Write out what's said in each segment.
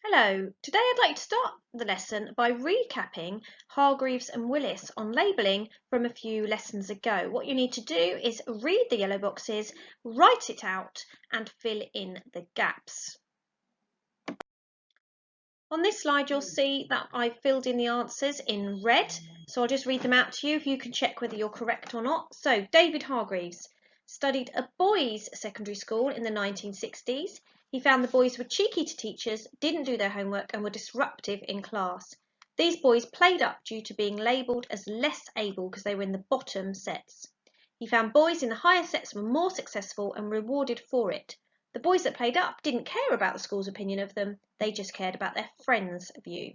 Hello, today I'd like to start the lesson by recapping Hargreaves and Willis on labelling from a few lessons ago. What you need to do is read the yellow boxes, write it out and fill in the gaps. On this slide you'll see that I've filled in the answers in red, so I'll just read them out to you if you can check whether you're correct or not. So David Hargreaves studied a boys' secondary school in the 1960s. He found the boys were cheeky to teachers, didn't do their homework and were disruptive in class. These boys played up due to being labelled as less able because they were in the bottom sets. He found boys in the higher sets were more successful and rewarded for it. The boys that played up didn't care about the school's opinion of them, they just cared about their friends' view.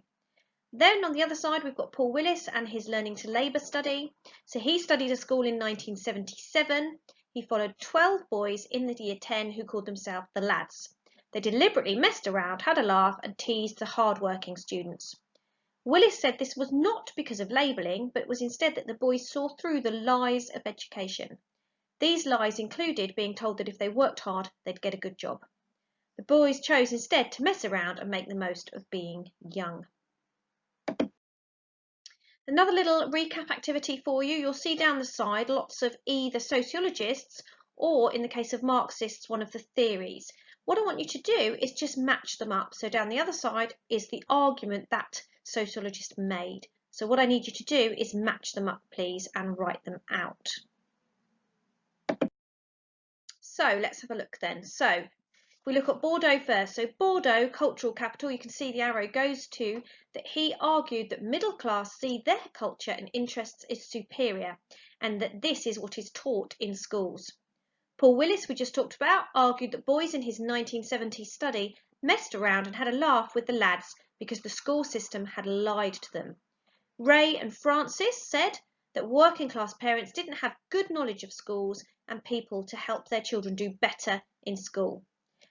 Then on the other side we've got Paul Willis and his learning to labour study. So he studied a school in 1977. He followed 12 boys in the year 10 who called themselves the lads. They deliberately messed around, had a laugh and teased the hard-working students. Willis said this was not because of labelling, but was instead that the boys saw through the lies of education. These lies included being told that if they worked hard, they'd get a good job. The boys chose instead to mess around and make the most of being young. Another little recap activity for you. You'll see down the side lots of either sociologists or, in the case of Marxists, one of the theories. What I want you to do is just match them up. So down the other side is the argument that sociologists made. So what I need you to do is match them up, please, and write them out. So let's have a look then. So if we look at Bordeaux first, so Bordeaux, cultural capital, you can see the arrow goes to that he argued that middle class see their culture and interests as superior and that this is what is taught in schools. Paul Willis, we just talked about, argued that boys in his 1970s study messed around and had a laugh with the lads because the school system had lied to them. Ray and Francis said that working class parents didn't have good knowledge of schools and people to help their children do better in school.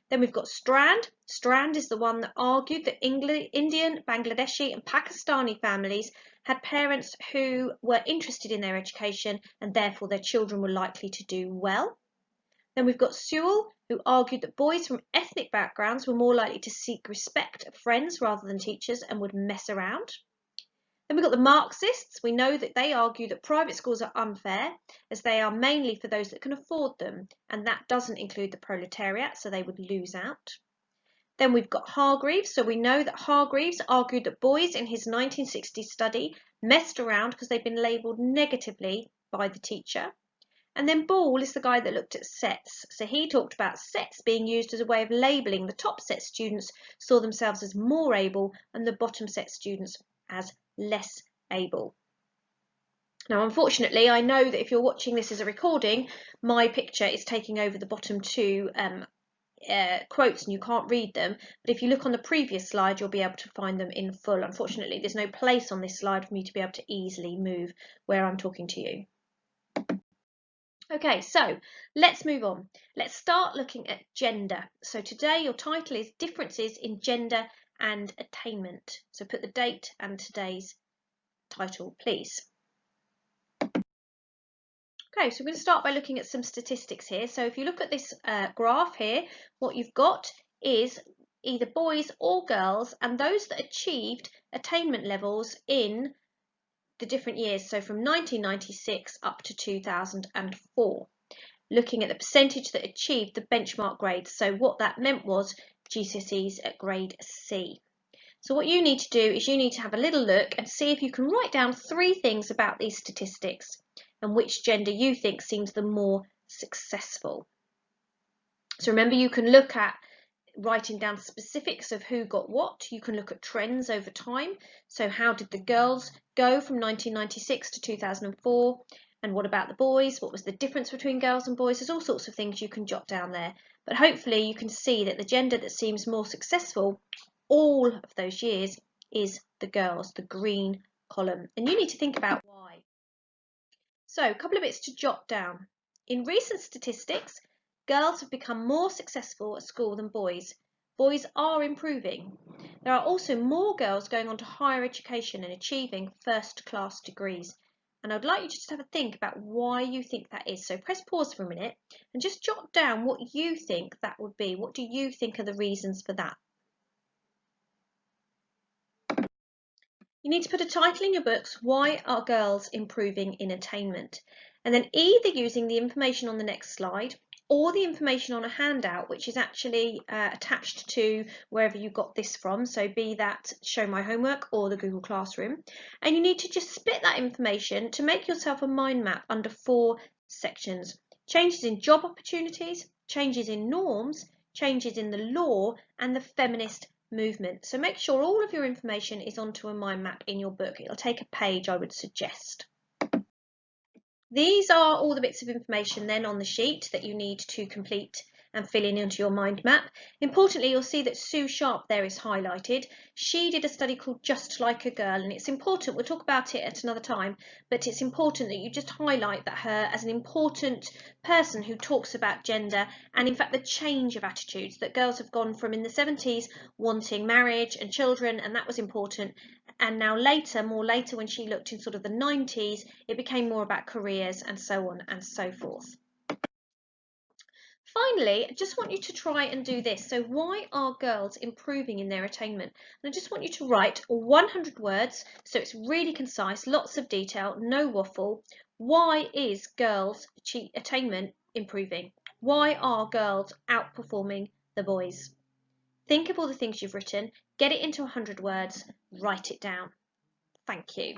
Then we've got Strand. Strand is the one that argued that Indian, Bangladeshi and Pakistani families had parents who were interested in their education and therefore their children were likely to do well. Then we've got Sewell, who argued that boys from ethnic backgrounds were more likely to seek respect of friends rather than teachers and would mess around. Then we've got the Marxists. We know that they argue that private schools are unfair as they are mainly for those that can afford them, and that doesn't include the proletariat, so they would lose out. Then we've got Hargreaves. So we know that Hargreaves argued that boys in his 1960s study messed around because they'd been labelled negatively by the teacher. And then Ball is the guy that looked at sets. So he talked about sets being used as a way of labelling the top set students saw themselves as more able and the bottom set students as less able. Now, unfortunately, I know that if you're watching this as a recording, my picture is taking over the bottom two quotes and you can't read them. But if you look on the previous slide, you'll be able to find them in full. Unfortunately, there's no place on this slide for me to be able to easily move where I'm talking to you. Okay, so let's move on. Let's start looking at gender. So today your title is Differences in Gender and Attainment. So put the date and today's title, please. Okay, so we're going to start by looking at some statistics here. So if you look at this graph here, what you've got is either boys or girls and those that achieved attainment levels in the different years, so from 1996 up to 2004, looking at the percentage that achieved the benchmark grades. So what that meant was GCSEs at grade C. So what you need to do is you need to have a little look and see if you can write down 3 things about these statistics and which gender you think seems the more successful. So remember, you can look at writing down specifics of who got what. You can look at trends over time. So how did the girls go from 1996 to 2004? And what about the boys? What was the difference between girls and boys? There's all sorts of things you can jot down there. But hopefully you can see that the gender that seems more successful all of those years is the girls, the green column. And you need to think about why. So a couple of bits to jot down. In recent statistics, girls have become more successful at school than boys. Boys are improving. There are also more girls going on to higher education and achieving first-class degrees. And I'd like you to just have a think about why you think that is. So press pause for a minute and just jot down what you think that would be. What do you think are the reasons for that? You need to put a title in your books, Why Are Girls Improving in Attainment? And then either using the information on the next slide or the information on a handout, which is actually attached to wherever you got this from. So be that Show My Homework or the Google Classroom. And you need to just split that information to make yourself a mind map under 4 sections. Changes in job opportunities, changes in norms, changes in the law, and the feminist movement. So make sure all of your information is onto a mind map in your book. It'll take a page, I would suggest. These are all the bits of information then on the sheet that you need to complete and fill in into your mind map. Importantly, you'll see that Sue Sharp there is highlighted. She did a study called Just Like a Girl, and it's important, we'll talk about it at another time, but it's important that you just highlight that her as an important person who talks about gender and in fact the change of attitudes, that girls have gone from in the 70s wanting marriage and children, and that was important, and now later, more later when she looked in sort of the 90s, it became more about careers and so on and so forth. Finally, I just want you to try and do this. So why are girls improving in their attainment? And I just want you to write 100 words, so it's really concise, lots of detail, no waffle. Why is girls' attainment improving? Why are girls outperforming the boys? Think of all the things you've written, get it into 100 words, write it down. Thank you.